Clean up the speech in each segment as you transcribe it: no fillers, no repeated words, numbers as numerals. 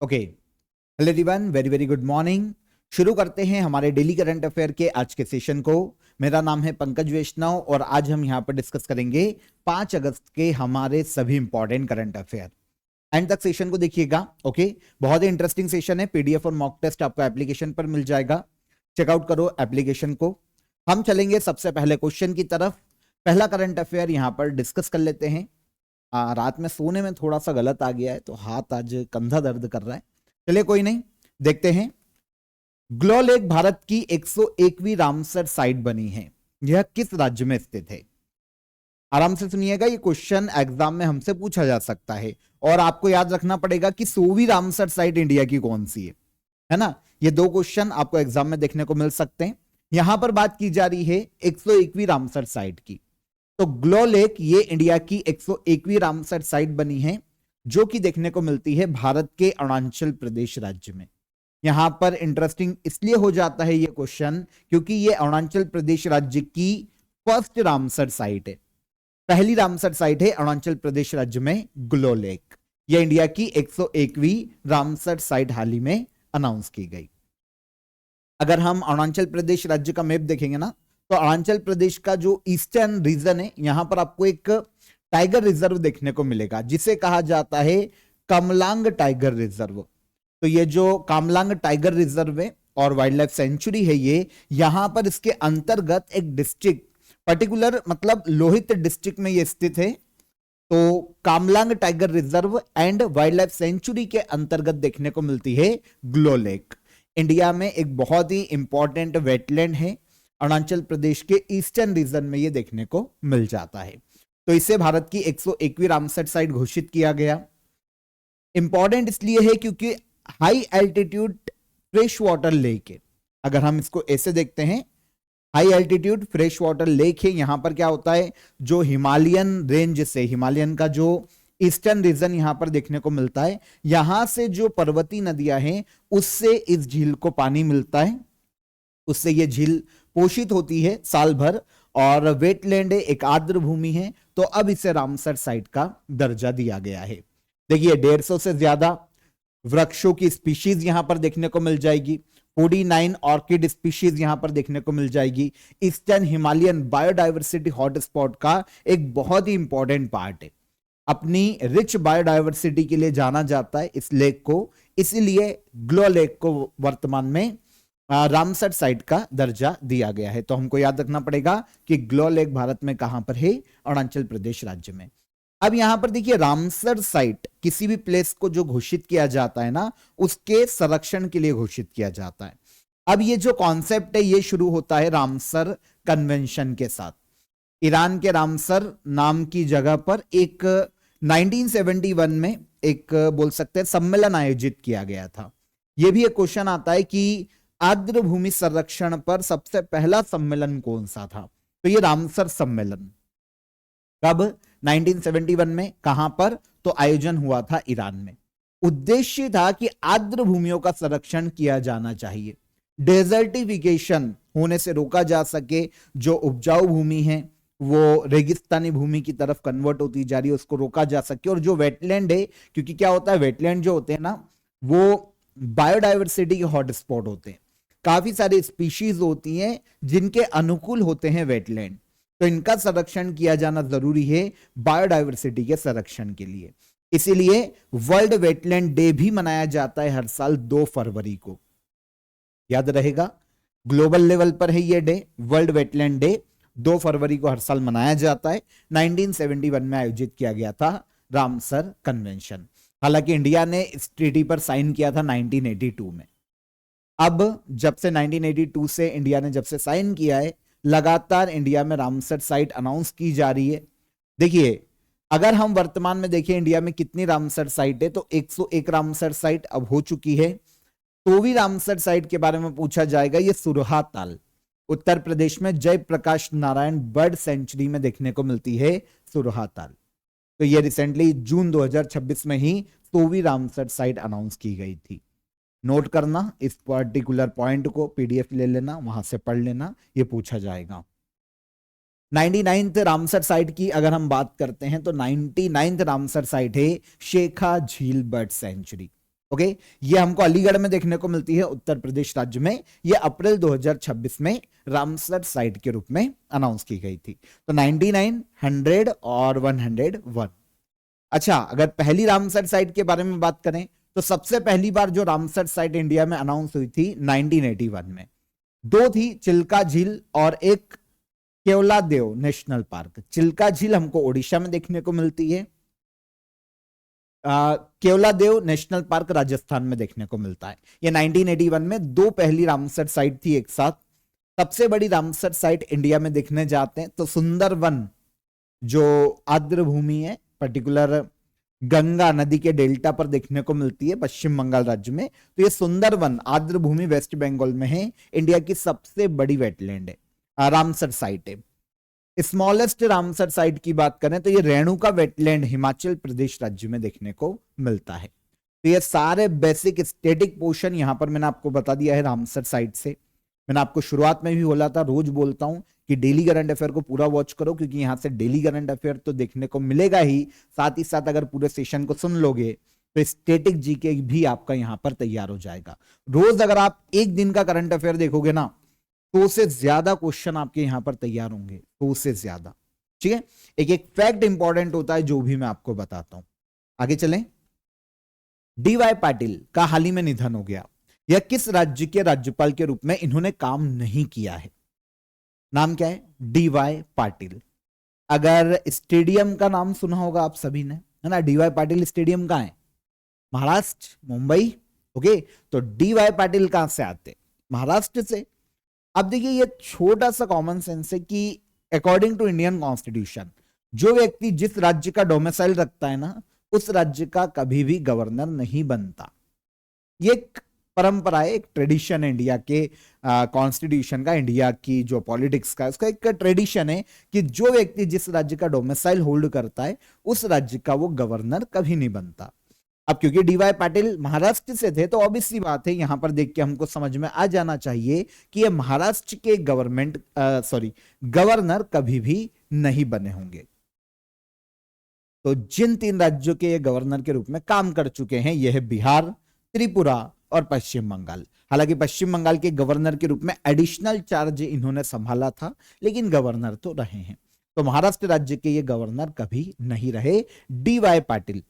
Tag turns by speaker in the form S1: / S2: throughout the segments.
S1: Okay, hello everyone, very very good morning. शुरू करते हैं हमारे डेली करंट अफेयर के आज के सेशन को। मेरा नाम है पंकज वैष्णव और आज हम यहाँ पर डिस्कस करेंगे 5 अगस्त के हमारे सभी इंपॉर्टेंट करंट अफेयर। एंड तक सेशन को देखिएगा। ओके, बहुत ही इंटरेस्टिंग सेशन है। पीडीएफ और मॉक टेस्ट आपको एप्लीकेशन पर मिल जाएगा, चेकआउट करो एप्लीकेशन को। हम चलेंगे सबसे पहले क्वेश्चन की तरफ। पहला करंट अफेयर यहाँ पर डिस्कस कर लेते हैं। रात में सोने में थोड़ा सा गलत आ गया है तो हाथ आज कंधा दर्द कर रहा है। चलिए कोई नहीं, देखते हैं। ग्लो लेक भारत की 101वीं रामसर साइट बनी है। यह किस राज्य में स्थित है? आराम से सुनिएगा, ये क्वेश्चन एग्जाम में हमसे पूछा जा सकता है और आपको याद रखना पड़ेगा कि 100वीं रामसर साइट इंडिया की कौन सी है ना। ये दो क्वेश्चन आपको एग्जाम में देखने को मिल सकते हैं। यहां पर बात की जा रही है 101वीं रामसर साइट की। तो ग्लो लेक ये इंडिया की 101वीं रामसर साइट बनी है जो कि देखने को मिलती है भारत के अरुणाचल प्रदेश राज्य में। यहां पर इंटरेस्टिंग इसलिए हो जाता है ये क्वेश्चन क्योंकि ये अरुणाचल प्रदेश राज्य की फर्स्ट रामसर साइट है। पहली रामसर साइट है अरुणाचल प्रदेश राज्य में ग्लो लेक। यह इंडिया की 101वीं रामसर साइट हाल ही में अनाउंस की गई। अगर हम अरुणाचल प्रदेश राज्य का मैप देखेंगे ना, तो अरुणाचल प्रदेश का जो ईस्टर्न रीजन है, यहां पर आपको एक टाइगर रिजर्व देखने को मिलेगा जिसे कहा जाता है कमलांग टाइगर रिजर्व। तो ये जो कामलांग टाइगर रिजर्व है और वाइल्ड लाइफ सेंचुरी है, ये यहां पर इसके अंतर्गत एक डिस्ट्रिक्ट पर्टिकुलर मतलब लोहित डिस्ट्रिक्ट में ये स्थित है। तो Kamlang tiger reserve and wild life sanctuary के अंतर्गत देखने को मिलती है ग्लो लेक। इंडिया में एक बहुत ही इंपॉर्टेंट वेटलैंड है। अरुणाचल प्रदेश के ईस्टर्न रीजन में ये देखने को मिल जाता है। तो इसे भारत की 101वीं रामसर साइट घोषित किया गया। इंपॉर्टेंट इसलिए है क्योंकि high altitude fresh water lake है। अगर हम इसको ऐसे देखते हैं, high altitude fresh water lake है। यहां पर क्या होता है, जो हिमालयन रेंज से, हिमालयन का जो ईस्टर्न रीजन यहां पर देखने को मिलता है, यहां से जो पर्वतीय नदियां हैं उससे इस झील को पानी मिलता है। उससे ये झील पोषित होती है साल भर और वेटलैंड है, एक आर्द्र भूमि है। तो अब इसे रामसर साइट का दर्जा दिया गया है। देखिए 150 से ज्यादा वृक्षों की स्पीशीज यहां पर देखने को मिल जाएगी। 49 ऑर्किड स्पीशीज यहां पर देखने को मिल जाएगी। ईस्टर्न हिमालयन बायोडायवर्सिटी हॉटस्पॉट का एक बहुत ही इंपॉर्टेंट पार्ट है। अपनी रिच बायोडायवर्सिटी के लिए जाना जाता है इस लेक को, इसीलिए ग्लो लेक को वर्तमान में रामसर साइट का दर्जा दिया गया है। तो हमको याद रखना पड़ेगा कि ग्लो लेक भारत में कहां पर है, अरुणाचल प्रदेश राज्य में। अब यहां पर देखिए, रामसर साइट किसी भी प्लेस को जो घोषित किया जाता है ना, उसके संरक्षण के लिए घोषित किया जाता है। अब ये जो कॉन्सेप्ट है ये शुरू होता है रामसर कन्वेंशन के साथ। ईरान के रामसर नाम की जगह पर एक 1971 में एक बोल सकते हैं सम्मेलन आयोजित किया गया था। यह भी एक क्वेश्चन आता है कि आर्द्र भूमि संरक्षण पर सबसे पहला सम्मेलन कौन सा था? तो ये रामसर सम्मेलन कब, 1971 में, कहां पर? तो आयोजन हुआ था ईरान में। उद्देश्य था कि आर्द्र भूमियों का संरक्षण किया जाना चाहिए, डेजर्टिफिकेशन होने से रोका जा सके। जो उपजाऊ भूमि है वो रेगिस्तानी भूमि की तरफ कन्वर्ट होती जा रही है, उसको रोका जा सके। और जो वेटलैंड है, क्योंकि क्या होता है, वेटलैंड जो होते हैं ना, वो बायोडायवर्सिटी के हॉटस्पॉट होते हैं। काफी सारी स्पीशीज होती हैं जिनके अनुकूल होते हैं वेटलैंड। तो इनका संरक्षण किया जाना जरूरी है बायोडायवर्सिटी के संरक्षण के लिए। इसीलिए वर्ल्ड वेटलैंड डे भी मनाया जाता है हर साल 2 फरवरी को। याद रहेगा, ग्लोबल लेवल पर है ये डे, वर्ल्ड वेटलैंड डे 2 फरवरी को हर साल मनाया जाता है। 1971 में आयोजित किया गया था रामसर कन्वेंशन। हालांकि इंडिया ने इस ट्रीटी पर साइन किया था 1982 में। अब जब से 1982 से इंडिया ने जब से साइन किया है, लगातार इंडिया में रामसर साइट अनाउंस की जा रही है। देखिए, अगर हम वर्तमान में देखें इंडिया में कितनी रामसर साइट है, तो 101 रामसर साइट अब हो चुकी है। 100वीं रामसर साइट के बारे में पूछा जाएगा, ये सुरहा ताल उत्तर प्रदेश में जयप्रकाश नारायण बर्ड सेंचुरी में देखने को मिलती है सुरहा ताल। तो ये रिसेंटली जून 2026 में ही 100वीं रामसर साइट अनाउंस की गई थी। नोट करना इस पर्टिकुलर पॉइंट को, पीडीएफ ले लेना, वहां से पढ़ लेना, ये पूछा जाएगा। 99th रामसर साइट की अगर हम बात करते हैं तो 99th रामसर साइट है शेखा झील बर्ड सेंचुरी। ओके, ये हमको अलीगढ़ में देखने को मिलती है, उत्तर प्रदेश राज्य में। ये अप्रैल 2026 में रामसर साइट के रूप में अनाउंस की गई थी। तो 99, 100 और 101। अच्छा, अगर पहली रामसर साइट के बारे में बात करें तो सबसे पहली बार जो रामसर साइट इंडिया में अनाउंस हुई थी 1981 में। दो थी, चिल्का झील और एक केवलादेव नेशनल पार्क। चिल्का झील हमको ओडिशा में देखने को मिलती है, केवलादेव नेशनल पार्क राजस्थान में देखने को मिलता है। ये 1981 में दो पहली रामसर साइट थी एक साथ। सबसे बड़ी रामसर साइट इंडिया में देखने जाते हैं तो सुंदरवन, जो आर्द्र भूमि है, पर्टिकुलर गंगा नदी के डेल्टा पर देखने को मिलती है पश्चिम बंगाल राज्य में। तो ये सुंदरवन आर्द्र भूमि वेस्ट बंगाल में है, इंडिया की सबसे बड़ी वेटलैंड है, रामसर साइट है। स्मॉलेस्ट रामसर साइट की बात करें तो ये रेणुका वेटलैंड हिमाचल प्रदेश राज्य में देखने को मिलता है। तो ये सारे बेसिक स्टैटिक पोर्शन यहां पर मैंने आपको बता दिया है रामसर साइट से। मैंने आपको शुरुआत में भी बोला था, रोज बोलता हूं कि डेली करंट अफेयर को पूरा वॉच करो, क्योंकि यहां से डेली करंट अफेयर तो देखने को मिलेगा ही, साथ ही साथ अगर पूरे सेशन को सुन लोगे तो स्टैटिक जीके भी आपका यहां पर तैयार हो जाएगा। रोज अगर आप एक दिन का करंट अफेयर देखोगे ना, 100 से ज्यादा क्वेश्चन आपके यहां पर तैयार होंगे, 100 से ज्यादा। ठीक है, एक एक फैक्ट इंपॉर्टेंट होता है जो भी मैं आपको बताता हूं। आगे चलें। DY पाटिल का हाल ही में निधन हो गया। यह किस राज्य के राज्यपाल के रूप में इन्होंने काम नहीं किया है? नाम क्या है? DY पाटिल। अगर स्टेडियम का नाम सुना होगा आप सभी ने, है ना? DY पाटिल स्टेडियम कहां है? महाराष्ट्र, मुंबई। ओके, तो DY पाटिल कहां से आते? महाराष्ट्र से। अब देखिए, ये छोटा सा कॉमन सेंस है कि अकॉर्डिंग टू इंडियन कॉन्स्टिट्यूशन, जो व्यक्ति जिस राज्य का डोमिसाइल रखता है ना, उस राज्य का कभी भी गवर्नर नहीं बनता। ये एक परंपरा है, एक ट्रेडिशन है इंडिया के कॉन्स्टिट्यूशन का, इंडिया की जो पॉलिटिक्स का, उसका एक ट्रेडिशन है कि जो व्यक्ति जिस राज्य का डोमिसाइल होल्ड करता है, उस राज्य का वो गवर्नर कभी नहीं बनता। अब क्योंकि DY पाटिल महाराष्ट्र से थे, तो ऑब्वियस सी बात है, यहां पर देख के हमको समझ में आ जाना चाहिए कि ये महाराष्ट्र के गवर्नर कभी भी नहीं बने होंगे। तो जिन 3 राज्यों के ये गवर्नर के रूप में काम कर चुके हैं, यह है बिहार, त्रिपुरा और पश्चिम बंगाल। हालांकि पश्चिम बंगाल के गवर्नर के रूप में एडिशनल चार्ज इन्होंने संभाला था, लेकिन गवर्नर तो रहे हैं। तो महाराष्ट्र राज्य के ये गवर्नर कभी नहीं रहे। DY पाटिल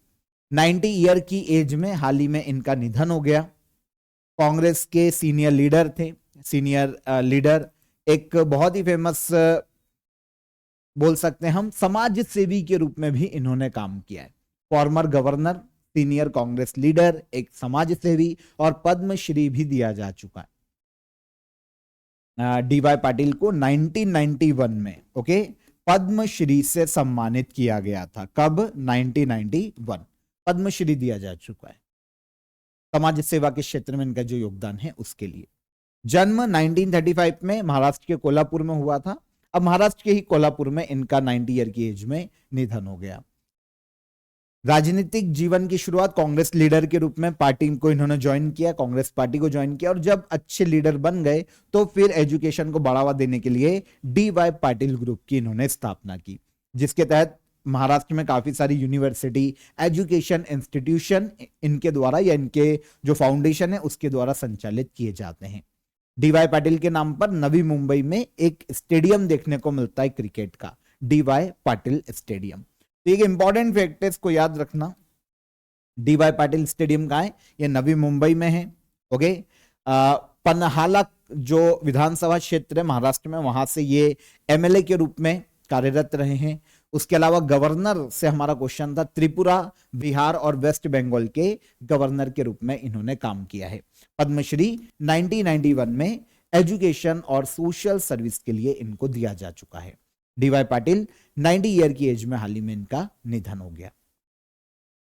S1: 90 ईयर की एज में हाल ही में इनका निधन हो गया। कांग्रेस के सीनियर लीडर थे, एक बहुत ही फेमस बोल सकते हैं हम समाज सेवी के रूप में भी इन्होंने काम किया है। Former governor, senior Congress leader, एक समाज सेवी, और पद्मश्री भी दिया जा चुका है। DY पाटिल को 1991 में पद्मश्री से सम्मानित किया गया था। कब? 1991 पद्मश्री दिया जा चुका है समाज सेवा के क्षेत्र में इनका जो योगदान है उसके लिए। जन्म 1935 में महाराष्ट्र के कोल्हापुर में हुआ था। अब महाराष्ट्र के ही कोल्हापुर में इनका 90 ईयर की एज में निधन हो गया। राजनीतिक जीवन की शुरुआत कांग्रेस लीडर के रूप में पार्टी को इन्होंने ज्वाइन किया, कांग्रेस पार्टी को ज्वाइन किया, और जब अच्छे लीडर बन गए तो फिर एजुकेशन को बढ़ावा देने के लिए DY पाटिल ग्रुप की इन्होंने स्थापना की, जिसके तहत महाराष्ट्र में काफी सारी यूनिवर्सिटी, एजुकेशन इंस्टीट्यूशन इनके द्वारा या इनके जो फाउंडेशन है उसके द्वारा संचालित किए जाते हैं। DY पाटिल के नाम पर नवी मुंबई में एक स्टेडियम देखने को मिलता है क्रिकेट का, DY पाटिल स्टेडियम। तो एक इंपॉर्टेंट फैक्ट है, इसको याद रखना। DY पाटिल स्टेडियम कहां है? ये नवी मुंबई में है। ओके, पन्हाला जो विधानसभा क्षेत्र है महाराष्ट्र में, वहां से ये MLA के रूप में कार्यरत रहे हैं। उसके अलावा गवर्नर से हमारा क्वेश्चन था, त्रिपुरा, बिहार और वेस्ट बंगाल के गवर्नर के रूप में इन्होंने काम किया है। पद्मश्री 1991 में एजुकेशन और सोशल सर्विस के लिए इनको दिया जा चुका है। DY पाटिल 90 ईयर की एज में हाल ही में इनका निधन हो गया।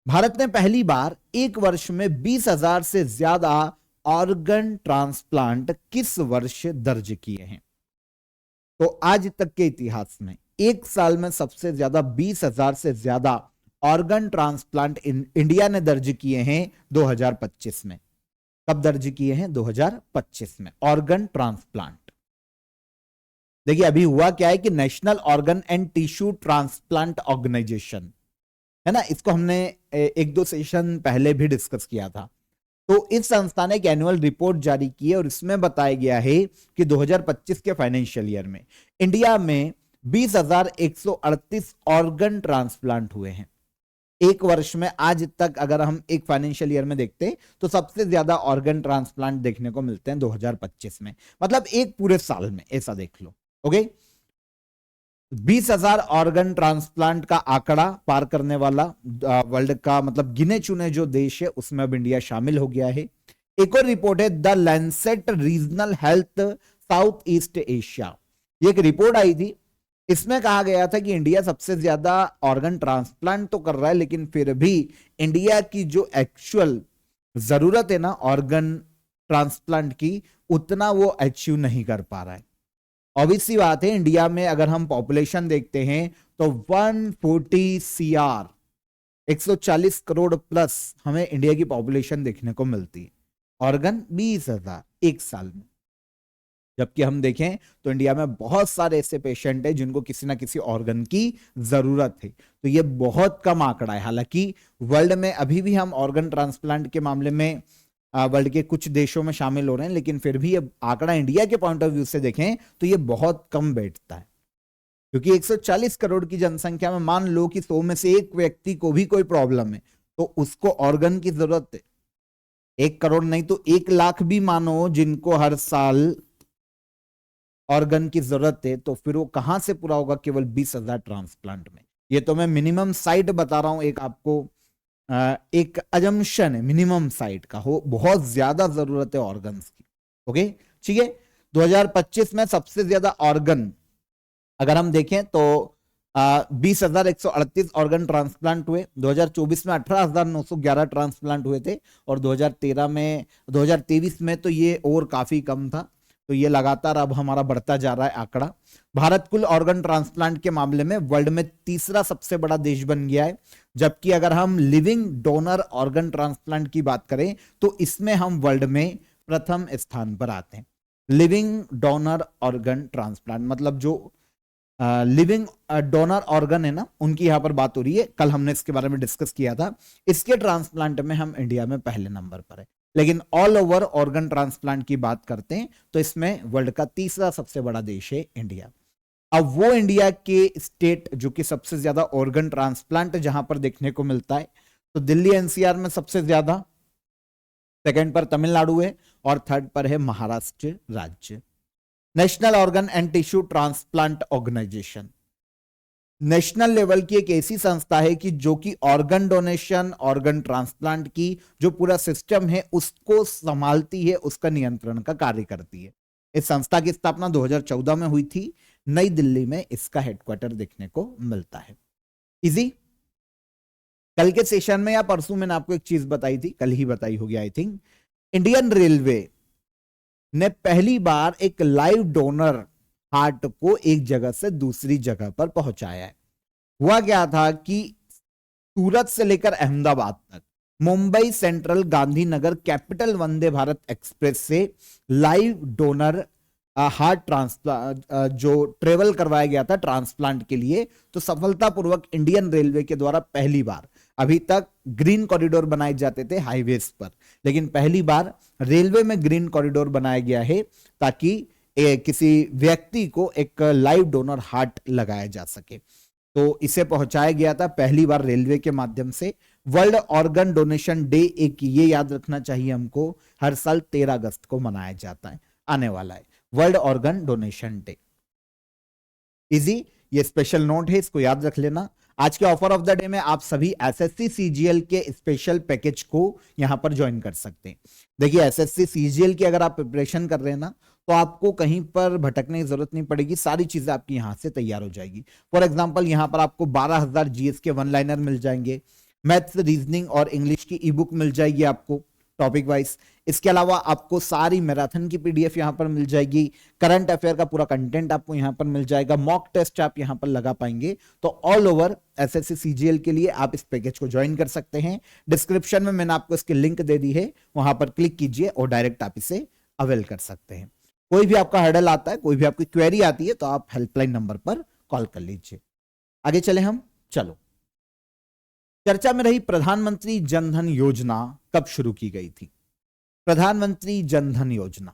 S1: भारत ने पहली बार एक वर्ष में 20,000 से ज्यादा ऑर्गन ट्रांसप्लांट किस वर्ष दर्ज किए हैं? तो आज तक के इतिहास में एक साल में सबसे ज्यादा 20,000 से ज्यादा ऑर्गन ट्रांसप्लांट इंडिया ने दर्ज किए हैं 2025 में। कब दर्ज किए हैं? 2025 में ऑर्गन ट्रांसप्लांट। देखिए, अभी हुआ क्या है कि national organ and tissue transplant organisation है ना, इसको हमने 1-2 सेशन पहले भी डिस्कस किया था। तो इस संस्था ने एक एनुअल रिपोर्ट जारी की है और इसमें बताया गया है कि 2025 के फाइनेंशियल ईयर में इंडिया में 20,138 ऑर्गन ट्रांसप्लांट हुए हैं एक वर्ष में। आज तक अगर हम एक फाइनेंशियल ईयर में देखते हैं तो सबसे ज्यादा ऑर्गन ट्रांसप्लांट देखने को मिलते हैं 2025 में, मतलब एक पूरे साल में, ऐसा देख लो। ओके, 20,000 ऑर्गन ट्रांसप्लांट का आंकड़ा पार करने वाला वर्ल्ड का मतलब गिने चुने जो देश है उसमें अब इंडिया शामिल हो गया है। एक और रिपोर्ट है the Lancet regional health south east Asia, ये एक रिपोर्ट आई थी। इसमें कहा गया था कि इंडिया सबसे ज्यादा ऑर्गन ट्रांसप्लांट तो कर रहा है, लेकिन फिर भी इंडिया की जो एक्चुअल जरूरत है ना ऑर्गन ट्रांसप्लांट की, उतना वो अचीव नहीं कर पा रहा है। ऑब्वियस सी बात है, इंडिया में अगर हम पॉपुलेशन देखते हैं तो 140 सीआर 140 करोड़ प्लस हमें इंडिया की पॉपुलेशन देखने को मिलती है, ऑर्गन 20,000 एक साल में। जबकि हम देखें तो इंडिया में बहुत सारे ऐसे पेशेंट हैं जिनको किसी ना किसी ऑर्गन की जरूरत है, तो ये बहुत कम आंकड़ा है। हालांकि वर्ल्ड में अभी भी हम ऑर्गन ट्रांसप्लांट के मामले में वर्ल्ड के कुछ देशों में शामिल हो रहे हैं, लेकिन फिर भी ये आंकड़ा इंडिया के पॉइंट ऑफ व्यू से देखें तो ये बहुत कम बैठता है, क्योंकि 140 करोड़ की जनसंख्या में मान लो कि 100 में से एक व्यक्ति को भी कोई प्रॉब्लम है तो उसको ऑर्गन की जरूरत है। 1 करोड़ नहीं तो 1 लाख भी मानो जिनको हर साल ऑर्गन की जरूरत है, तो फिर वो कहां से पूरा होगा केवल 20,000 ट्रांसप्लांट में। ये तो मैं मिनिमम साइट बता रहा हूं, एक आपको एक अजम्पशन है मिनिमम साइट का, हो बहुत ज्यादा जरूरत है ऑर्गन्स की। ओके, ठीक है। 2025 में सबसे ज्यादा ऑर्गन अगर हम देखें तो 20,138 ऑर्गन ट्रांसप्लांट हुए। 2024 में 18,911 ट्रांसप्लांट हुए थे और 2023 में तो ये और काफी कम था। तो ये लगातार अब हमारा बढ़ता जा रहा है आंकड़ा। भारत कुल ऑर्गन ट्रांसप्लांट के मामले में वर्ल्ड में तीसरा सबसे बड़ा देश बन गया है, जबकि अगर हम लिविंग डोनर ऑर्गन ट्रांसप्लांट की बात करें तो इसमें हम वर्ल्ड में प्रथम स्थान पर आते हैं। लिविंग डोनर ऑर्गन ट्रांसप्लांट मतलब जो लिविंग डोनर ऑर्गन है ना, उनकी यहां पर बात हो रही है। कल हमने इसके बारे में डिस्कस किया था। इसके ट्रांसप्लांट में हम इंडिया में पहले नंबर पर है, लेकिन ऑल ओवर ऑर्गन ट्रांसप्लांट की बात करते हैं तो इसमें वर्ल्ड का तीसरा सबसे बड़ा देश है इंडिया। अब वो इंडिया के स्टेट जो कि सबसे ज्यादा ऑर्गन ट्रांसप्लांट जहां पर देखने को मिलता है, तो दिल्ली एनसीआर में सबसे ज्यादा, सेकंड पर तमिलनाडु है और थर्ड पर है महाराष्ट्र राज्य। National organ and tissue transplant organisation national level की एक ऐसी संस्था है कि जो कि ऑर्गन डोनेशन ऑर्गन ट्रांसप्लांट की जो पूरा सिस्टम है उसको संभालती है, उसका नियंत्रण का कार्य करती है। इस संस्था की स्थापना 2014 में हुई थी। नई दिल्ली में इसका हेडक्वार्टर देखने को मिलता है। इजी, कल के सेशन में या परसों मैंने आपको एक चीज बताई थी, कल ही बताई होगी आई थिंक। इंडियन रेलवे ने पहली बार एक लाइव डोनर हार्ट को एक जगह से दूसरी जगह पर पहुंचाया है। हुआ क्या था कि सूरत से लेकर अहमदाबाद तक मुंबई सेंट्रल गांधीनगर कैपिटल वंदे भारत एक्सप्रेस से लाइव डोनर हार्ट ट्रांसप्लांट जो ट्रेवल करवाया गया था ट्रांसप्लांट के लिए, तो सफलतापूर्वक इंडियन रेलवे के द्वारा पहली बार, अभी तक ग्रीन कॉरिडोर बनाए जाते थे हाईवेज पर, लेकिन पहली बार रेलवे में ग्रीन कॉरिडोर बनाया गया है ताकि किसी व्यक्ति को एक लाइव डोनर हार्ट लगाया जा सके। तो इसे पहुंचाया गया था पहली बार रेलवे के माध्यम से। वर्ल्ड ऑर्गन डोनेशन डे, एक ये याद रखना चाहिए हमको, हर साल 13 अगस्त को मनाया जाता है, आने वाला है world organ donation day. Easy, ये स्पेशल नोट है, इसको याद रख लेना। आज के ऑफर ऑफ द डे में आप सभी एसएससी सीजीएल के स्पेशल पैकेज को यहां पर ज्वाइन कर सकते हैं। देखिए एसएससी सीजीएल की अगर आप प्रिपरेशन कर रहे हैं ना, तो आपको कहीं पर भटकने की जरूरत नहीं पड़ेगी, सारी चीजें आपकी यहां से तैयार हो जाएगी। फॉर एग्जांपल यहां पर आपको 12,000 जीएस के वन लाइनर मिल जाएंगे, मैथ्स रीजनिंग और इंग्लिश की ई बुक मिल जाएगी आपको टॉपिक वाइज। इसके अलावा आपको सारी मैराथन की पीडीएफ यहां पर मिल जाएगी, करंट अफेयर का पूरा कंटेंट आपको यहां पर मिल जाएगा, मॉक टेस्ट आप यहां पर लगा पाएंगे। तो ऑल ओवर एसएससी सीजीएल के लिए आप इस पैकेज को ज्वाइन कर सकते हैं। डिस्क्रिप्शन में मैंने आपको इसकी लिंक दे दी है, वहां पर क्लिक कीजिए और डायरेक्ट आप इसे अवेल कर सकते हैं। कोई भी आपका हर्डल आता है, कोई भी आपकी क्वेरी आती है, तो आप हेल्पलाइन नंबर पर कॉल कर लीजिए। आगे चले हम, चलो। चर्चा में रही प्रधानमंत्री जनधन योजना कब शुरू की गई थी? प्रधानमंत्री जनधन योजना,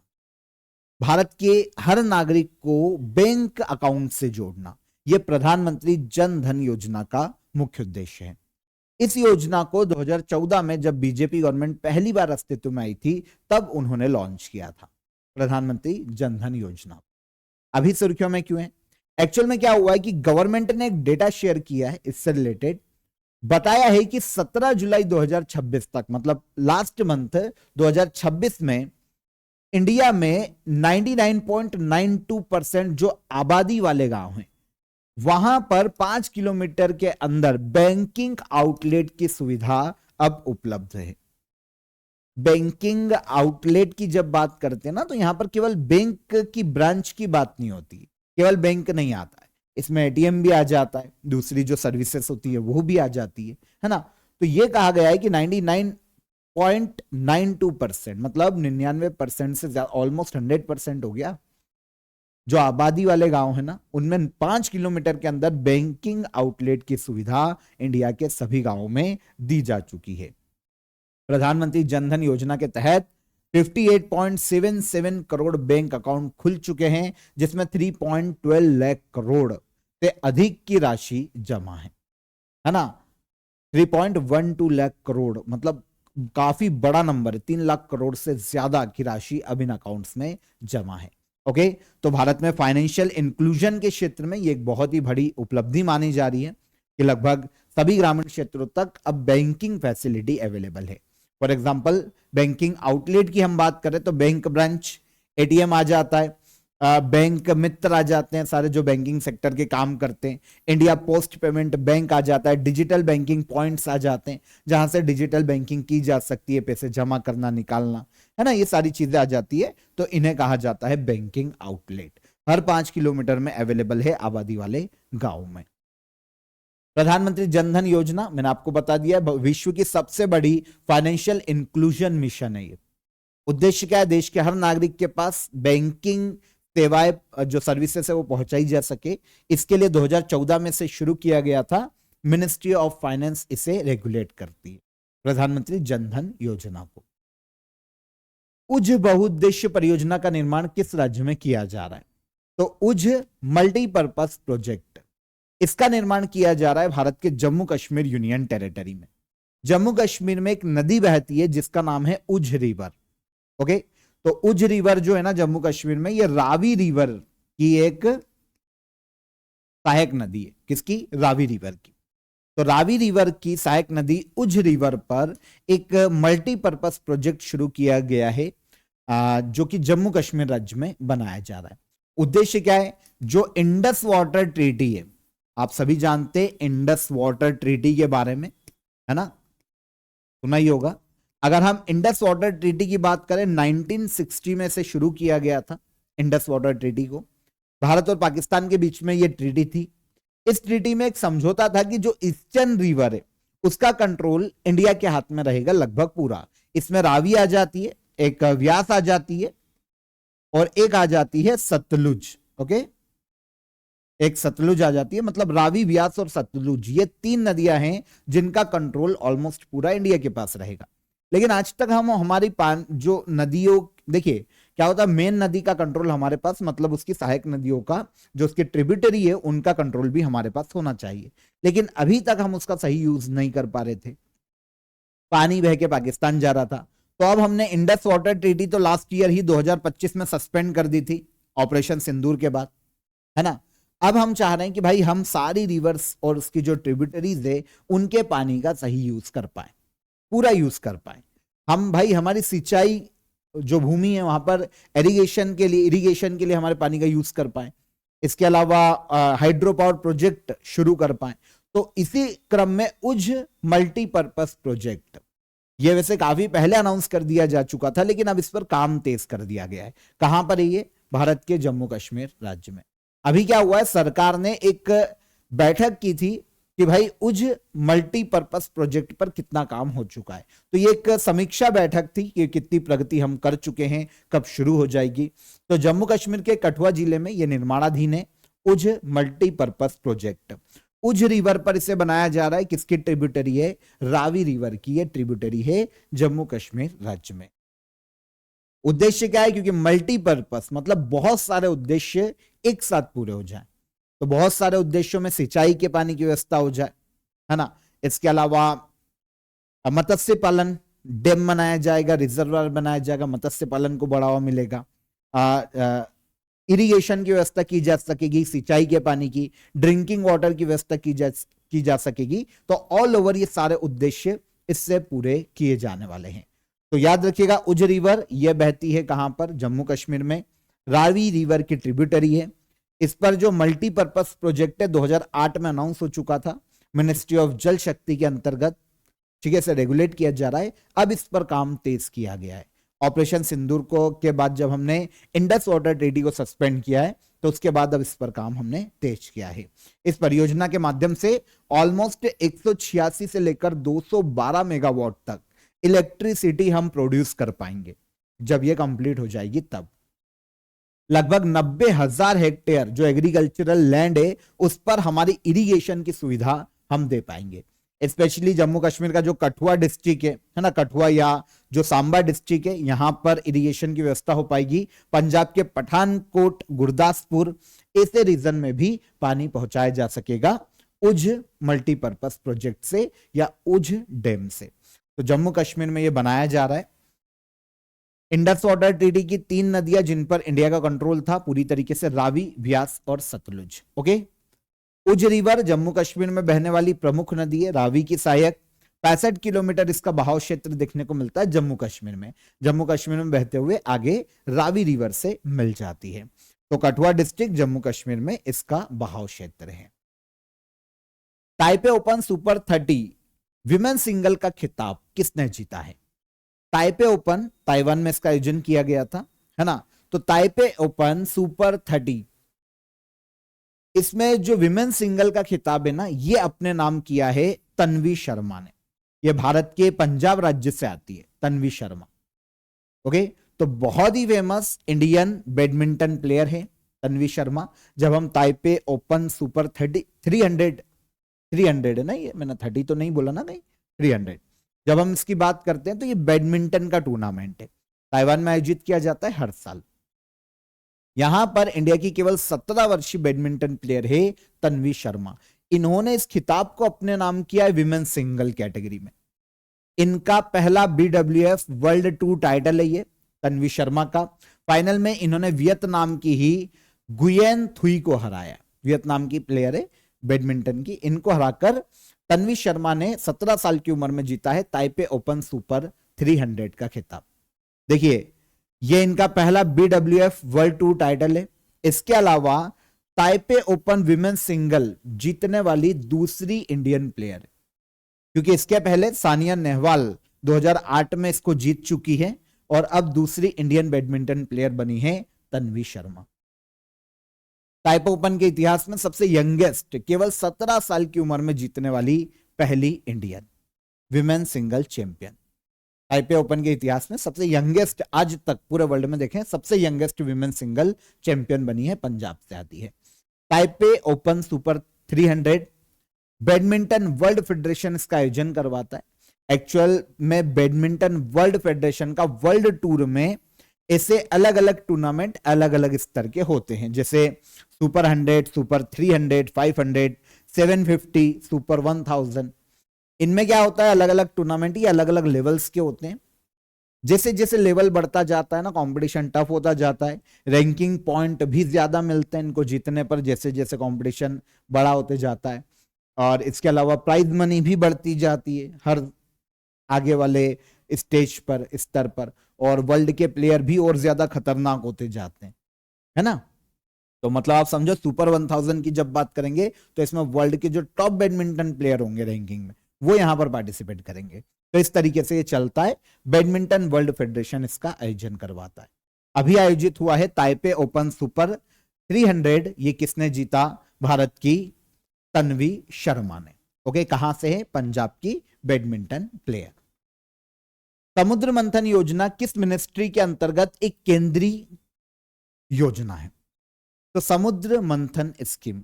S1: भारत के हर नागरिक को बैंक अकाउंट से जोड़ना, यह प्रधानमंत्री जनधन योजना का मुख्य उद्देश्य है। इस योजना को 2014 में जब बीजेपी गवर्नमेंट पहली बार अस्तित्व में आई थी तब उन्होंने लॉन्च किया था प्रधानमंत्री जनधन योजना। अभी सुर्खियों में क्यों है? एक्चुअल में क्या हुआ है कि गवर्नमेंट ने एक डेटा शेयर किया है, इससे रिलेटेड बताया है कि 17 जुलाई 2026 तक, मतलब लास्ट मंथ 2026 में इंडिया में 99.92% जो आबादी वाले गांव हैं वहां पर 5 किलोमीटर के अंदर बैंकिंग आउटलेट की सुविधा अब उपलब्ध है। बैंकिंग आउटलेट की जब बात करते हैं ना तो यहां पर केवल बैंक की ब्रांच की बात नहीं होती, केवल बैंक नहीं आता है, इसमें एटीएम भी आ जाता है, दूसरी जो सर्विसेज होती है वो भी आ जाती है ना। तो ये कहा गया है कि 99.92%, मतलब 99% से ज्यादा, ऑलमोस्ट 100% हो गया, जो आबादी वाले गांव है ना उनमें 5 किलोमीटर के अंदर बैंकिंग आउटलेट की सुविधा इंडिया के सभी गांवों में दी जा चुकी है। प्रधानमंत्री जनधन योजना के तहत 58.77 करोड़ बैंक अकाउंट खुल चुके हैं, जिसमें 3.12 लाख करोड़ से अधिक की राशि जमा है ना। 3.12 लाख करोड़ मतलब काफी बड़ा नंबर है, 3 लाख करोड़ से ज्यादा की राशि अब इन अकाउंट्स में जमा है। ओके, तो भारत में फाइनेंशियल इंक्लूजन के क्षेत्र में ये एक बहुत ही बड़ी उपलब्धि मानी जा रही है कि लगभग सभी ग्रामीण क्षेत्रों तक अब बैंकिंग फैसिलिटी अवेलेबल है। फॉर एग्जांपल बैंकिंग आउटलेट की हम बात करें तो बैंक ब्रांच, एटीएम आ जाता है, बैंक मित्र आ जाते हैं, सारे जो बैंकिंग सेक्टर के काम करते हैं, इंडिया पोस्ट पेमेंट बैंक आ जाता है, डिजिटल बैंकिंग पॉइंट्स आ जाते हैं जहां से डिजिटल बैंकिंग की जा सकती है, पैसे जमा करना निकालना, है ना, ये सारी चीजें आ जाती है। तो इन्हें कहा जाता है बैंकिंग आउटलेट। हर 5 किलोमीटर में अवेलेबल है आबादी वाले गांव में। प्रधानमंत्री जनधन योजना मैंने आपको बता दिया विश्व की सबसे बड़ी फाइनेंशियल इंक्लूजन मिशन है। ये उद्देश्य क्या है? देश के हर नागरिक के पास बैंकिंग सेवाएं जो सर्विसेज है वो पहुंचाई जा सके। इसके लिए 2014 में से शुरू किया गया था, मिनिस्ट्री ऑफ फाइनेंस इसे रेगुलेट करती है, प्रधानमंत्री जनधन योजना को। उज बहुउद्देश्य परियोजना का निर्माण किस राज्य में किया जा रहा है? तो उज मल्टीपर्पज प्रोजेक्ट, इसका निर्माण किया जा रहा है भारत के जम्मू कश्मीर यूनियन टेरिटरी में। जम्मू कश्मीर में एक नदी बहती है जिसका नाम है उज रिवर। ओके, तो उज रिवर जो है ना जम्मू कश्मीर में, ये रावी रिवर की एक सहायक नदी है। किसकी? रावी रिवर की। तो रावी रिवर की सहायक नदी उज रिवर पर एक मल्टीपर्पज प्रोजेक्ट शुरू किया गया है जो कि जम्मू कश्मीर राज्य में बनाया जा रहा है। उद्देश्य क्या है? जो इंडस वाटर ट्रीटी है, आप सभी जानते हैं इंडस वाटर ट्रीटी के बारे में, है ना, सुना ही होगा। अगर हम इंडस वाटर ट्रीटी की बात करें, 1960 में से शुरू किया गया था इंडस वाटर ट्रीटी को। भारत और पाकिस्तान के बीच में यह ट्रीटी थी। इस ट्रीटी में एक समझौता था कि जो ईस्टर्न रिवर है उसका कंट्रोल इंडिया के हाथ में रहेगा लगभग पूरा। इसमें रावी आ जाती है, एक व्यास आ जाती है और एक आ जाती है सतलुज। ओके, एक सतलुज आ जाती है, मतलब रावी, व्यास और सतलुज, ये 3 नदियां हैं जिनका कंट्रोल ऑलमोस्ट पूरा इंडिया के पास रहेगा। लेकिन आज तक हम हमारी जो नदियों, देखिए क्या होता है, मेन नदी का कंट्रोल हमारे पास, मतलब उसकी सहायक नदियों का जो उसकी ट्रिब्यूटरी है उनका कंट्रोल भी हमारे पास होना चाहिए, लेकिन अभी तक हम उसका सही यूज नहीं कर पा रहे थे, पानी बह के पाकिस्तान जा रहा था। तो अब हमने इंडस वाटर ट्रीटी तो लास्ट ईयर ही 2025 में सस्पेंड कर दी थी ऑपरेशन सिंदूर के बाद, है ना। अब हम चाह रहे हैं कि भाई हम सारी रिवर्स और उसकी जो ट्रिब्यूटरीज है उनके पानी का सही यूज कर पाए, पूरा यूज कर पाए हम। भाई हमारी सिंचाई जो भूमि है वहां पर इरिगेशन के लिए हमारे पानी का यूज कर पाए, इसके अलावा हाइड्रो पावर प्रोजेक्ट शुरू कर पाए। तो इसी क्रम में उज मल्टीपर्पज प्रोजेक्ट, ये वैसे काफी पहले अनाउंस कर दिया जा चुका था, लेकिन अब इस पर काम तेज कर दिया गया है। कहां पर है ये? भारत के जम्मू कश्मीर राज्य में। अभी क्या हुआ है, सरकार ने एक बैठक की थी कि भाई उज मल्टीपर्पज प्रोजेक्ट पर कितना काम हो चुका है। तो ये एक समीक्षा बैठक थी कि कितनी प्रगति हम कर चुके हैं, कब शुरू हो जाएगी। तो जम्मू कश्मीर के कठुआ जिले में यह निर्माणाधीन है उज मल्टीपर्पज प्रोजेक्ट। उज रिवर पर इसे बनाया जा रहा है। किसकी ट्रिब्यूटरी है? रावी रिवर की ये ट्रिब्यूटरी है जम्मू कश्मीर राज्य में। उद्देश्य क्या है, क्योंकि मल्टीपर्पस मतलब बहुत सारे उद्देश्य एक साथ पूरे हो जाए, तो बहुत सारे उद्देश्यों में सिंचाई के पानी की व्यवस्था हो जाए, है ना। इसके अलावा मत्स्य पालन, डैम बनाया जाएगा, रिजर्वायर बनाया जाएगा, मत्स्य पालन को बढ़ावा मिलेगा, इरिगेशन की व्यवस्था की जा सकेगी, सिंचाई के पानी की, ड्रिंकिंग वाटर की व्यवस्था की जा सकेगी। तो ऑल ओवर ये सारे उद्देश्य इससे पूरे किए जाने वाले हैं। तो याद रखिएगा, उज रिवर ये बहती है कहां पर, जम्मू कश्मीर में, रावी रिवर की ट्रिब्यूटरी है। इस पर जो मल्टीपर्पज प्रोजेक्ट है 2008 में अनाउंस हो चुका था, मिनिस्ट्री ऑफ जल शक्ति के अंतर्गत, ठीक है, से रेगुलेट किया जा रहा है। अब इस पर काम तेज किया गया है। ऑपरेशन सिंदूर को के बाद जब हमने इंडस वाटर ट्रीटी को सस्पेंड किया है, तो उसके बाद अब इस पर काम हमने तेज किया है। इस परियोजना के माध्यम से ऑलमोस्ट 186 से लेकर 212 मेगावाट तक इलेक्ट्रिसिटी हम प्रोड्यूस कर पाएंगे जब ये कंप्लीट हो जाएगी। तब लगभग 90,000 हेक्टेयर जो एग्रीकल्चरल लैंड है उस पर हमारी इरिगेशन की सुविधा हम दे पाएंगे। स्पेशली जम्मू कश्मीर का जो कठुआ डिस्ट्रिक्ट है ना, कठुआ या जो सांबा डिस्ट्रिक्ट है, यहां पर इरिगेशन की व्यवस्था हो पाएगी। पंजाब के पठानकोट, गुरदासपुर ऐसे रीजन में भी पानी पहुंचाया जा सकेगा उज मल्टीपर्पज प्रोजेक्ट से या उज डैम से। तो जम्मू कश्मीर में यह बनाया जा रहा है। इंडस वाटर ट्रीटी की 3 नदियां जिन पर इंडिया का कंट्रोल था पूरी तरीके से, रावी, ब्यास और सतलुज। ओके, उज रिवर जम्मू कश्मीर में बहने वाली प्रमुख नदी है। रावी की सहायक 65 किलोमीटर इसका बहाव क्षेत्र देखने को मिलता है जम्मू कश्मीर में। जम्मू कश्मीर में बहते हुए आगे रावी रिवर से मिल जाती है। तो कठुआ डिस्ट्रिक्ट जम्मू कश्मीर में इसका बहाव क्षेत्र है। Taipei open super 30 women single का खिताब किसने जीता है? ताइपे ओपन ताइवान में इसका आयोजन किया गया था, है ना। तो ताइपे ओपन सुपर 30, इसमें जो विमेन सिंगल का खिताब है ना, ये अपने नाम किया है तन्वी शर्मा ने। ये भारत के पंजाब राज्य से आती है तन्वी शर्मा। ओके, तो बहुत ही फेमस इंडियन बैडमिंटन प्लेयर है तन्वी शर्मा। जब हम ताइपे ओपन सुपर 300 है ना, ये मैंने 30 तो नहीं बोला ना कहीं, 300 जब हम इसकी बात करते हैं तो ये बैडमिंटन का टूर्नामेंट है, ताइवान में आयोजित किया जाता है हर साल। यहां पर इंडिया की केवल 17 वर्षीय बैडमिंटन प्लेयर है तन्वी शर्मा। इन्होंने इस खिताब को अपने नाम किया है विमेन सिंगल कैटेगरी में। इनका पहला BWF वर्ल्ड टूर टाइटल है ये तन्वी शर्मा का। फाइनल में इन्होंने वियतनाम की ही गुयेन थुई को हराया। वियतनाम की प्लेयर है बैडमिंटन की, इनको हराकर तन्वी शर्मा ने 17 साल की उम्र में जीता है ताइपे ओपन सुपर 300 का खिताब। देखिए, ये इनका पहला BWF वर्ल्ड टूर टाइटल है। इसके अलावा ताइपे ओपन विमेन सिंगल जीतने वाली दूसरी इंडियन प्लेयर है, क्योंकि इसके पहले सानिया नेहवाल 2008 में इसको जीत चुकी है और अब दूसरी इंडियन बैडमिंटन प्लेयर बनी है तन्वी शर्मा। ताइपे ओपन के इतिहास में सबसे यंगेस्ट, केवल 17 साल की उम्र में जीतने वाली पहली Indian women single champion. Taipei open के इतिहास में सबसे यंगेस्ट, आज तक पूरे वर्ल्ड में देखें सबसे यंगेस्ट विमेन सिंगल चैंपियन बनी है, पंजाब से आती है। Taipei open super 300 badminton world federation इसका आयोजन करवाता है। एक्चुअल में बैडमिंटन वर्ल्ड फेडरेशन का वर्ल्ड टूर में ऐसे अलग अलग टूर्नामेंट अलग अलग स्तर के होते हैं, जैसे सुपर 100, सुपर 300, 500, 750, सुपर 1000। इनमें क्या होता है, अलग अलग टूर्नामेंट ये अलग अलग लेवल्स के होते हैं। जैसे जैसे लेवल बढ़ता जाता है ना, कंपटीशन टफ होता जाता है, रैंकिंग पॉइंट भी ज्यादा मिलते हैं इनको जीतने पर, जैसे जैसे कंपटीशन बड़ा होते जाता है। और इसके अलावा प्राइज मनी भी बढ़ती जाती है हर आगे वाले स्टेज पर, स्तर पर, और वर्ल्ड के प्लेयर भी और ज्यादा खतरनाक होते जाते हैं, है ना। तो मतलब आप समझो सुपर 1000 की जब बात करेंगे तो इसमें वर्ल्ड के जो टॉप बैडमिंटन प्लेयर होंगे रैंकिंग में, वो यहां पर पार्टिसिपेट करेंगे। तो इस तरीके से ये चलता है, बैडमिंटन वर्ल्ड फेडरेशन इसका आयोजन करवाता है। अभी आयोजित हुआ है ताइपे ओपन सुपर 300, ये किसने जीता? भारत की तन्वी शर्मा ने। ओके, कहां से है? पंजाब की बैडमिंटन प्लेयर। समुद्र मंथन योजना किस मिनिस्ट्री के अंतर्गत एक केंद्रीय योजना है? तो समुद्र मंथन स्कीम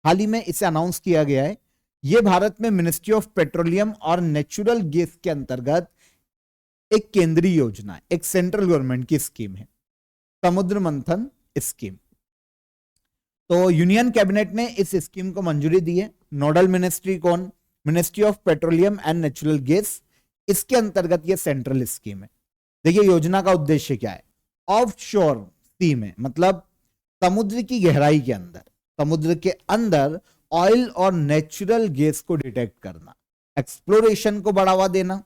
S1: हाल ही में इसे अनाउंस किया गया है। यह भारत में मिनिस्ट्री ऑफ पेट्रोलियम और नेचुरल गैस के अंतर्गत एक केंद्रीय योजना है, एक सेंट्रल गवर्नमेंट की स्कीम है, समुद्र मंथन स्कीम। तो यूनियन कैबिनेट ने इस स्कीम को मंजूरी दी है। नोडल मिनिस्ट्री कौन? Ministry of petroleum and natural gas. इसके अंतर्गत ये सेंट्रल स्कीम है। देखिए योजना का उद्देश्य क्या है? ऑफ शोर सी में, मतलब समुद्र की गहराई के अंदर, समुद्र के अंदर ऑयल और नेचुरल गैस को डिटेक्ट करना, एक्सप्लोरेशन को बढ़ावा देना,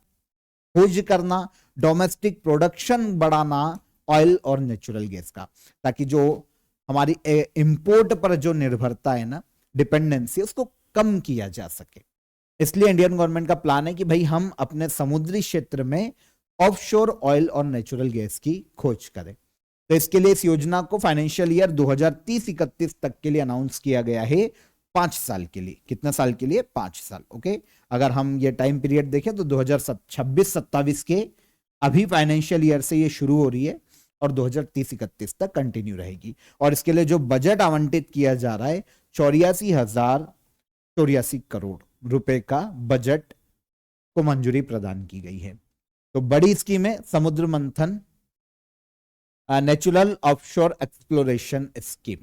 S1: खोज करना, डोमेस्टिक प्रोडक्शन बढ़ाना ऑयल और नेचुरल गैस का, ताकि जो हमारी इंपोर्ट पर जो निर्भरता है ना, डिपेंडेंसी, उसको कम किया जा सके। इसलिए इंडियन गवर्नमेंट का प्लान है कि भाई हम अपने समुद्री क्षेत्र में ऑफशोर ऑयल और नेचुरल गैस की खोज करें। तो इसके लिए इस योजना को फाइनेंशियल ईयर 2030-31 तक के लिए अनाउंस किया गया है, 5 साल के लिए। कितना साल के लिए? 5 साल। ओके, अगर हम ये टाइम पीरियड देखें तो 2026-27 के अभी फाइनेंशियल ईयर से ये शुरू हो रही है और 2030-31 तक कंटिन्यू रहेगी। और इसके लिए जो बजट आवंटित किया जा रहा है 84,084 करोड़ रुपए का बजट को मंजूरी प्रदान की गई है। तो बड़ी स्कीम है समुद्र मंथन natural offshore exploration scheme,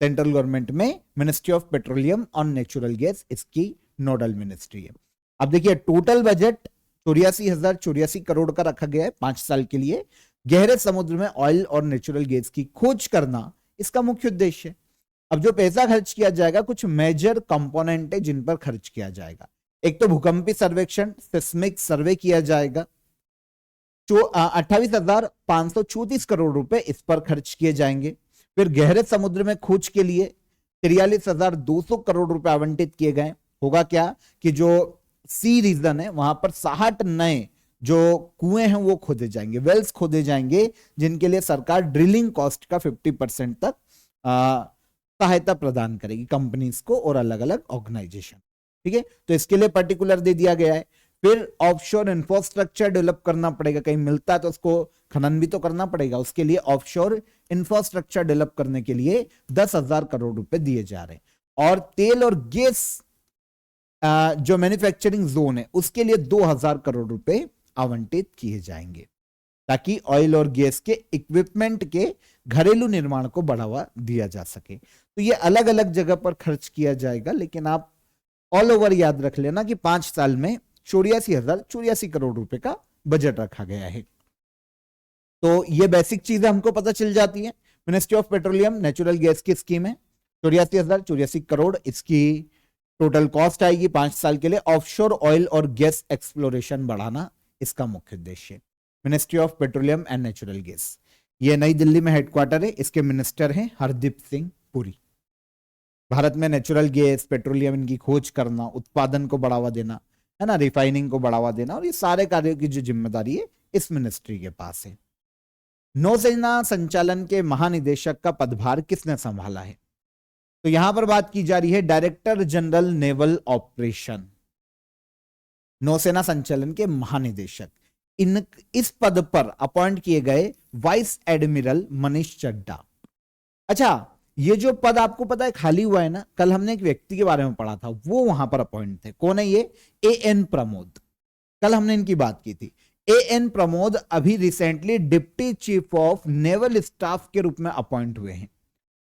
S1: central government में मिनिस्ट्री ऑफ पेट्रोलियम और नेचुरल गैस इसकी नोडल मिनिस्ट्री है। अब देखिए टोटल बजट 84,084 करोड़ का रखा गया है 5 साल के लिए। गहरे समुद्र में ऑयल और नेचुरल गैस की खोज करना इसका मुख्य उद्देश्य है। अब जो पैसा खर्च किया जाएगा, कुछ मेजर कंपोनेंट है जिन पर खर्च किया जाएगा। एक तो भूकंपीय सर्वेक्षण, सिस्मिक सर्वे किया जाएगा, 28,534 करोड़ रुपए इस पर खर्च किए जाएंगे। फिर गहरे समुद्र में खोज के लिए 43,200 करोड़ रुपए आवंटित किए गए। होगा क्या कि जो सी रीजन है वहां पर 60 नए जो कुएं हैं वो खोदे जाएंगे, वेल्स खोदे जाएंगे, जिनके लिए सरकार ड्रिलिंग कॉस्ट का 50% तक सहायता प्रदान करेगी कंपनीज को और अलग अलग ऑर्गेनाइजेशन। ठीक है, तो इसके लिए पर्टिकुलर दे दिया गया है। फिर ऑफशोर इंफ्रास्ट्रक्चर डेवलप करना पड़ेगा, कहीं मिलता है तो उसको खनन भी तो करना पड़ेगा, उसके लिए ऑफशोर इंफ्रास्ट्रक्चर डेवलप करने के लिए 10,000 करोड़ रुपए दिए जा रहे हैं। और तेल और गैस जो मैन्युफैक्चरिंग जोन है उसके लिए 2,000 करोड़ रुपए आवंटित किए जाएंगे, ताकि ऑयल और गैस के इक्विपमेंट के घरेलू निर्माण को बढ़ावा दिया जा सके। तो ये अलग अलग जगह पर खर्च किया जाएगा, लेकिन आप ऑल ओवर याद रख लेना कि 5 साल में 84,084 करोड़ रुपए का बजट रखा गया है। तो ये बेसिक चीजें हमको पता चल जाती है। Ministry of petroleum natural gas की स्कीम है, 84,084 करोड़ इसकी टोटल कॉस्ट आएगी 5 साल के लिए। ऑफशोर ऑयल और गैस एक्सप्लोरेशन बढ़ाना इसका मुख्य उद्देश्य है। Ministry of petroleum and natural gas, ये नई दिल्ली में हेडक्वार्टर है, इसके मिनिस्टर हैं हरदीप सिंह पुरी। भारत में नेचुरल गैस, पेट्रोलियम, इनकी खोज करना, उत्पादन को बढ़ावा देना, है ना, रिफाइनिंग को बढ़ावा देना, और ये सारे कार्यों की जो जिम्मेदारी है इस मिनिस्ट्री के पास है। नौसेना संचालन के महानिदेशक का पदभार किसने संभाला है? तो यहां पर बात की जा रही है डायरेक्टर जनरल नेवल ऑपरेशन, नौसेना संचालन के महानिदेशक। इस पद पर अपॉइंट किए गए वाइस एडमिरल मनीष चड्ढा। अच्छा, ये जो पद आपको पता है खाली हुआ है ना, कल हमने एक व्यक्ति के बारे में पढ़ा था, वो वहां पर अपॉइंट थे। कौन है ये? एएन प्रमोद। कल हमने इनकी बात की थी। एएन प्रमोद अभी recently deputy chief of naval staff के रूप में अपॉइंट हुए हैं।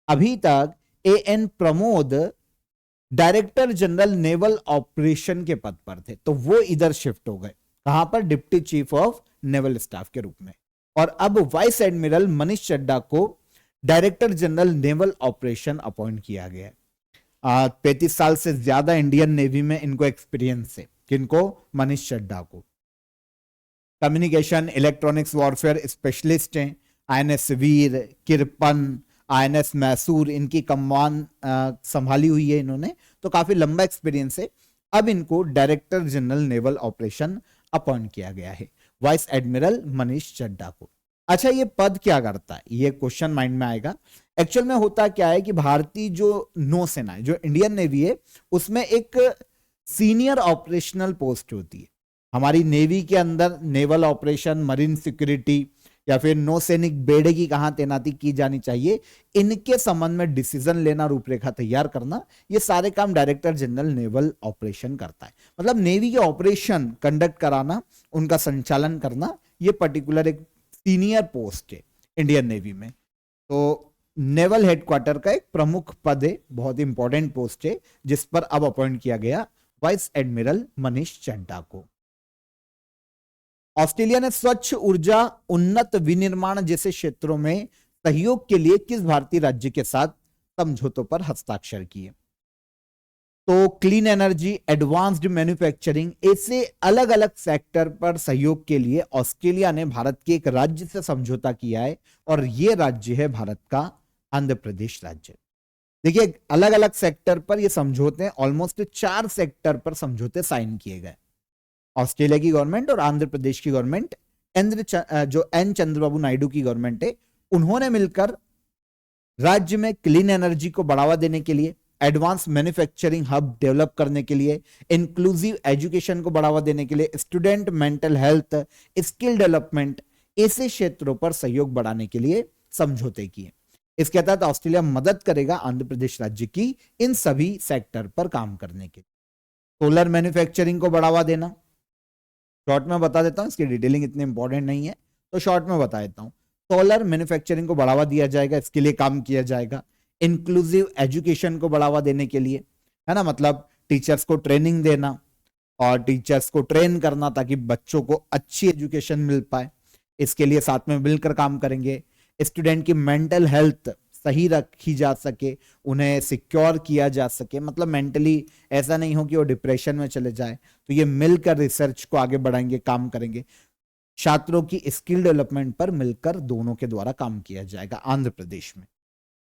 S1: अभी तक AN Pramod director general naval operation के पद पर थे, तो वो इधर शिफ्ट हो गए। कहां पर? Deputy chief of naval staff के रूप में। और अब वाइस एडमिरल मनीष चड्ढा को director general naval operation appoint किया गया है। 35 साल से ज्यादा इंडियन नेवी में इनको एक्सपीरियंस है। किनको? मनीष चड्ढा को। कम्युनिकेशन इलेक्ट्रॉनिक्स वॉरफेयर स्पेशलिस्ट हैं। आईएनएस वीर, किरपन, आईएनएस मैसूर, इनकी कमान संभाली हुई है इन्होंने, तो काफी लंबा एक्सपीरियंस है। अब इनको director general naval operation appoint किया गया है, वाइस एडमिरल मनीष चड्ढा को। अच्छा, ये पद क्या करता है? ये क्वेश्चन माइंड में आएगा। एक्चुअल में होता क्या है कि भारतीय जो नौसेना है, जो इंडियन नेवी है, उसमें एक सीनियर ऑपरेशनल पोस्ट होती है। हमारी नेवी के अंदर नेवल ऑपरेशन, मरीन सिक्योरिटी या फिर नौसैनिक बेड़े की कहां तैनाती की जानी चाहिए, इनके संबंध में डिसीजन लेना, रूपरेखा तैयार करना, ये सारे काम डायरेक्टर जनरल नेवल ऑपरेशन करता है। मतलब नेवी के ऑपरेशन कंडक्ट कराना, उनका संचालन करना, ये पर्टिकुलर एक सीनियर पोस्ट है इंडियन नेवी में। तो नेवल हेडक्वार्टर का एक प्रमुख पद है, बहुत इंपॉर्टेंट पोस्ट है, जिस पर अब अपॉइंट किया गया वाइस एडमिरल मनीष चड्ढा को। ऑस्ट्रेलिया ने स्वच्छ ऊर्जा, उन्नत विनिर्माण जैसे क्षेत्रों में सहयोग के लिए किस भारतीय राज्य के साथ समझौतों पर हस्ताक्षर किए? तो क्लीन एनर्जी, एडवांस्ड मैन्युफैक्चरिंग, ऐसे अलग अलग सेक्टर पर सहयोग के लिए ऑस्ट्रेलिया ने भारत के एक राज्य से समझौता किया है, और यह राज्य है भारत का आंध्र प्रदेश राज्य। देखिए, अलग अलग सेक्टर पर ये समझौते, ऑलमोस्ट 4 सेक्टर पर समझौते साइन किए गए। ऑस्ट्रेलिया की गवर्नमेंट और आंध्र प्रदेश की गवर्नमेंट, जो एन चंद्रबाबू नायडू की गवर्नमेंट है, उन्होंने मिलकर राज्य में क्लीन एनर्जी को बढ़ावा देने के लिए, एडवांस मैन्युफैक्चरिंग हब डेवलप करने के लिए, इंक्लूसिव एजुकेशन को बढ़ावा देने के लिए, student mental health, skill development, ऐसे क्षेत्रों पर सहयोग बढ़ाने के लिए समझौते किए। इसके तहत ऑस्ट्रेलिया मदद करेगा आंध्र प्रदेश राज्य की इन सभी सेक्टर पर काम करने के लिए। सोलर मैन्युफैक्चरिंग को बढ़ावा देना, शॉर्ट में बता देता हूं, इसकी डिटेलिंग इतनी इंपॉर्टेंट नहीं है तो शॉर्ट में बता देता हूं। सोलर मैन्युफैक्चरिंग को बढ़ावा दिया जाएगा, इसके लिए काम किया जाएगा। इंक्लूसिव एजुकेशन को बढ़ावा देने के लिए, है ना, मतलब टीचर्स को ट्रेनिंग देना और टीचर्स को ट्रेन करना ताकि बच्चों को अच्छी एजुकेशन मिल पाए, इसके लिए साथ में मिलकर काम करेंगे। स्टूडेंट की मेंटल हेल्थ सही रखी जा सके, उन्हें सिक्योर किया जा सके, मतलब मेंटली ऐसा नहीं हो कि वो डिप्रेशन में चले जाए, तो ये मिलकर रिसर्च को आगे बढ़ाएंगे, काम करेंगे। छात्रों की स्किल डेवलपमेंट पर मिलकर दोनों के द्वारा काम किया जाएगा आंध्र प्रदेश में।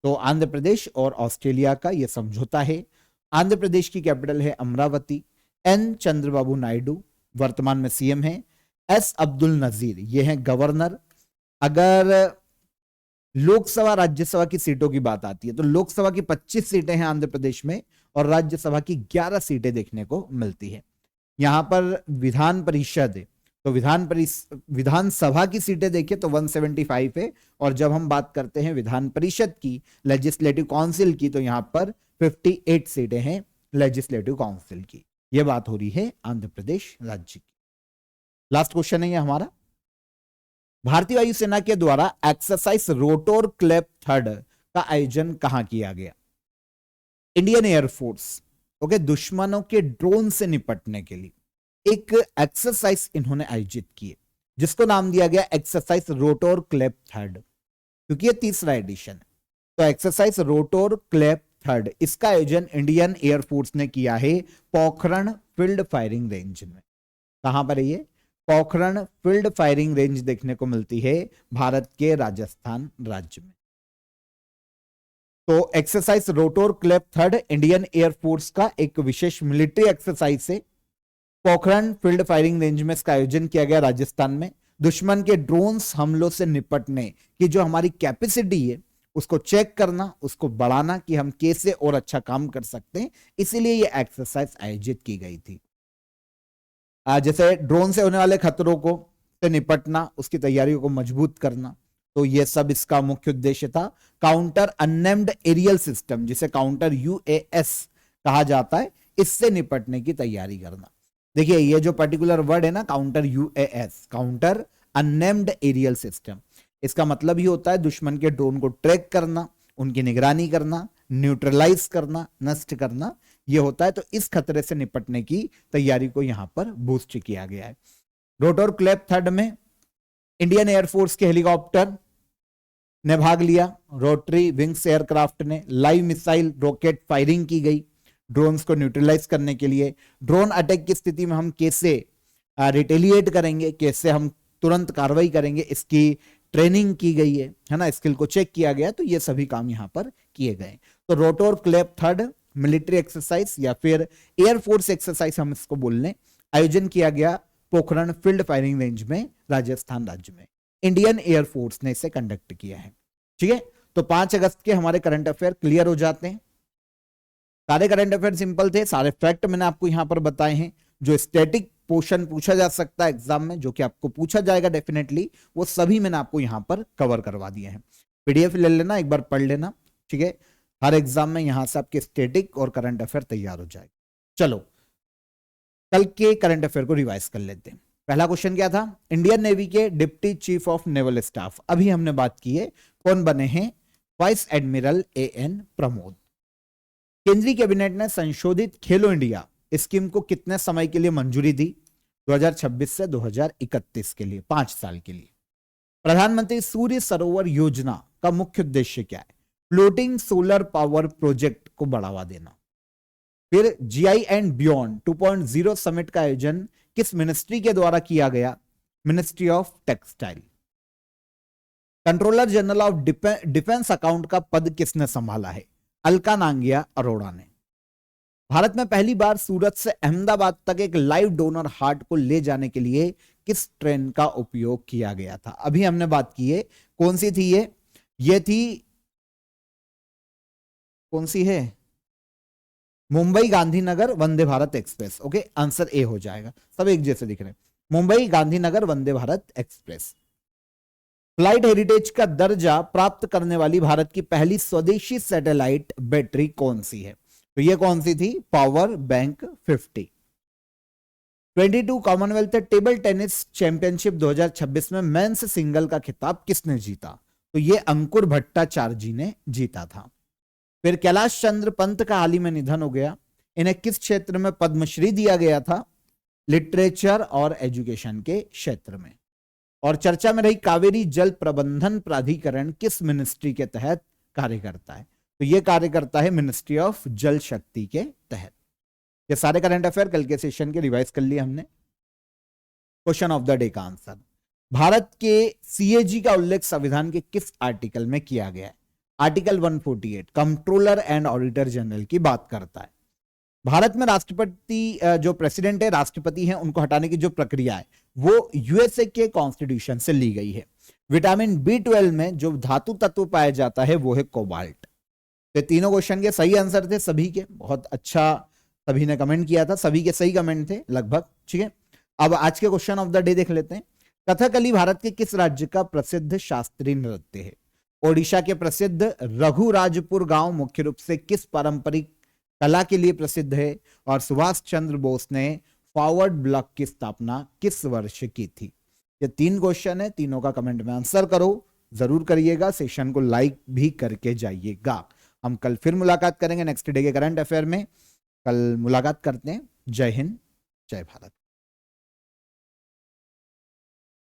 S1: तो आंध्र प्रदेश और ऑस्ट्रेलिया का यह समझौता है। आंध्र प्रदेश की कैपिटल है अमरावती। एन चंद्रबाबू नायडू वर्तमान में सीएम है। एस अब्दुल नजीर ये हैं गवर्नर। अगर लोकसभा राज्यसभा की सीटों की बात आती है तो लोकसभा की 25 सीटें हैं आंध्र प्रदेश में और राज्यसभा की 11 सीटें देखने को मिलती है। यहां पर विधान परिषद है, तो विधानसभा की सीटें देखिए तो 175 है, और जब हम बात करते हैं विधान परिषद की, लेजिस्लेटिव काउंसिल की, तो यहां पर 58 सीटें हैं लेजिस्लेटिव काउंसिल की। यह बात हो रही है आंध्र प्रदेश राज्य की। लास्ट क्वेश्चन है ये हमारा, भारतीय वायुसेना के द्वारा एक्सरसाइज रोटोर क्लैप थर्ड का आयोजन कहां किया गया? इंडियन एयरफोर्स ओके, दुश्मनों के ड्रोन से निपटने के लिए एक एक्सरसाइज इन्होंने आयोजित की जिसको नाम दिया गया एक्सरसाइज रोटोर क्लैप थर्ड, क्योंकि ये 3रा एडिशन है। तो एक्सरसाइज रोटोर क्लैप थर्ड, इसका आयोजन इंडियन एयरफोर्स ने किया है पोखरण फील्ड फायरिंग रेंज में। कहां पर है ये? पोखरण फील्ड फायरिंग रेंज देखने को मिलती है भारत के राजस्थान राज्य में। तो एक्सरसाइज रोटोर क्लैप थर्ड इंडियन एयरफोर्स का एक विशेष मिलिट्री एक्सरसाइज है। पोखरण फील्ड फायरिंग रेंज में इसका आयोजन किया गया राजस्थान में। दुश्मन के ड्रोन्स हमलों से निपटने की जो हमारी कैपेसिटी है उसको चेक करना, उसको बढ़ाना कि हम कैसे और अच्छा काम कर सकते हैं, इसीलिए ये एक्सरसाइज आयोजित की गई थी। जैसे ड्रोन से होने वाले खतरों को से निपटना, उसकी तैयारियों को मजबूत करना, तो ये सब इसका मुख्य उद्देश्य था। काउंटर अननेम्ड एरियल सिस्टम, जिसे काउंटर यूएएस कहा जाता है, इससे निपटने की तैयारी करना। देखिए ये जो पर्टिकुलर वर्ड है ना, counter UAS, counter unnamed aerial system, इसका मतलब ही होता है दुश्मन के ड्रोन को ट्रैक करना, उनकी निगरानी करना, न्यूट्रलाइज करना, नष्ट करना, ये होता है। तो इस खतरे से निपटने की तैयारी को यहां पर बूस्ट किया गया है। रोटोर क्लैप थर्ड में इंडियन एयरफोर्स के हेलीकॉप्टर ने भाग लिया। रोटरी विंग्स एयरक्राफ्ट ने लाइव मिसाइल रॉकेट फायरिंग की गई ड्रोन्स को न्यूट्रलाइज करने के लिए। ड्रोन अटैक की स्थिति में हम कैसे रिटेलिएट करेंगे, कैसे हम तुरंत कार्रवाई करेंगे, इसकी ट्रेनिंग की गई है ना, स्किल को चेक किया गया। तो ये सभी काम यहां पर किए गए। तो रोटोर क्लैप थर्ड मिलिट्री एक्सरसाइज या फिर एयरफोर्स एक्सरसाइज हम इसको बोल लें, आयोजन किया गया पोखरण फील्ड फायरिंग रेंज में राजस्थान राज्य में। इंडियन एयरफोर्स ने इसे कंडक्ट किया है। ठीक है, तो 5 अगस्त के हमारे करंट अफेयर क्लियर हो जाते हैं। सारे करंट अफेयर सिंपल थे, सारे फैक्ट मैंने आपको यहां पर बताए हैं। जो स्टैटिक पोर्शन पूछा जा सकता है एग्जाम में, जो कि आपको पूछा जाएगा डेफिनेटली, वो सभी मैंने आपको यहां पर कवर करवा दिए हैं। पीडीएफ ले लेना, एक बार पढ़ लेना। ठीक है, हर एग्जाम में यहां से आपके स्टैटिक और करंट अफेयर तैयार हो जाएगा। चलो कल के करंट अफेयर को रिवाइज कर लेते हैं। पहला क्वेश्चन क्या था? इंडियन नेवी के deputy chief of naval staff, अभी हमने बात की है, कौन बने हैं? Vice admiral AN Pramod. केंद्रीय कैबिनेट ने संशोधित खेलो इंडिया स्कीम को कितने समय के लिए मंजूरी दी? 2026 से 2031 के लिए, 5 साल के लिए। प्रधानमंत्री सूर्य सरोवर योजना का मुख्य उद्देश्य क्या है? फ्लोटिंग सोलर पावर प्रोजेक्ट को बढ़ावा देना। फिर जीआई एंड बियॉन्ड 2.0 समिट का आयोजन किस मिनिस्ट्री के द्वारा किया गया? Ministry of textile. Controller general of defence account का पद किसने संभाला है? अलका नांगिया अरोड़ा ने। भारत में पहली बार सूरत से अहमदाबाद तक एक लाइव डोनर हार्ट को ले जाने के लिए किस ट्रेन का उपयोग किया गया था? अभी हमने बात की है, कौन सी थी ये? ये थी, कौन सी है? Mumbai Gandhinagar Vande Bharat express. Okay, answer A हो जाएगा, सब एक जैसे दिख रहे हैं। Mumbai Gandhinagar Vande Bharat express. Flight heritage का दर्जा प्राप्त करने वाली भारत की पहली स्वदेशी सैटेलाइट बैटरी कौन सी है? तो ये कौन सी थी? Power bank 50। 22 Commonwealth table tennis championship 2026 में मेंस सिंगल का खिताब किसने जीता? तो ये अंकुर भट्टाचार्य जी ने जीता था। फिर कैलाश चंद्र पंत का हाल ही में निधन हो गया, इन्हें किस क्षेत्र में पद्मश्री दिया गया था? लिटरेचर और एजुकेशन के क्षेत्र में। और चर्चा में रही कावेरी जल प्रबंधन प्राधिकरण किस मिनिस्ट्री के तहत कार्य करता है? तो यह कार्य करता है मिनिस्ट्री ऑफ जल शक्ति के तहत। ये सारे करंट अफेयर कल के सेशन के रिवाइज कर लिए हमने। क्वेश्चन ऑफ द डे का आंसर, भारत के सीएजी का उल्लेख संविधान के किस आर्टिकल में किया गया है? Article 148 controller and auditor general की बात करता है। भारत में राष्ट्रपति जो प्रेसिडेंट है, राष्ट्रपति हैं, उनको हटाने की जो प्रक्रिया है वो यूएसए के कॉन्स्टिट्यूशन से ली गई है। विटामिन B12 में जो धातु तत्व पाया जाता है वो है कोबाल्ट। तो तीनों क्वेश्चन के सही आंसर थे सभी के, बहुत अच्छा सभी ने कमेंट किया था, सभी के सही कमेंट थे लगभग। ठीक है, अब आज के क्वेश्चन ऑफ द डे देख लेते हैं। कथकली भारत के किस राज्य का प्रसिद्ध शास्त्रीय नृत्य है? ओडिशा के प्रसिद्ध रघुराजपुर गांव मुख्य रूप से किस पारंपरिक कला के लिए प्रसिद्ध है? और सुभाष चंद्र बोस ने फॉरवर्ड ब्लॉक की स्थापना किस वर्ष की थी? ये 3 क्वेश्चन है, तीनों का कमेंट में आंसर करो, जरूर करिएगा, सेशन को लाइक भी करके जाइएगा। हम कल फिर मुलाकात करेंगे नेक्स्ट डे के करंट अफेयर में। कल मुलाकात करते हैं। जय हिंद, जय भारत।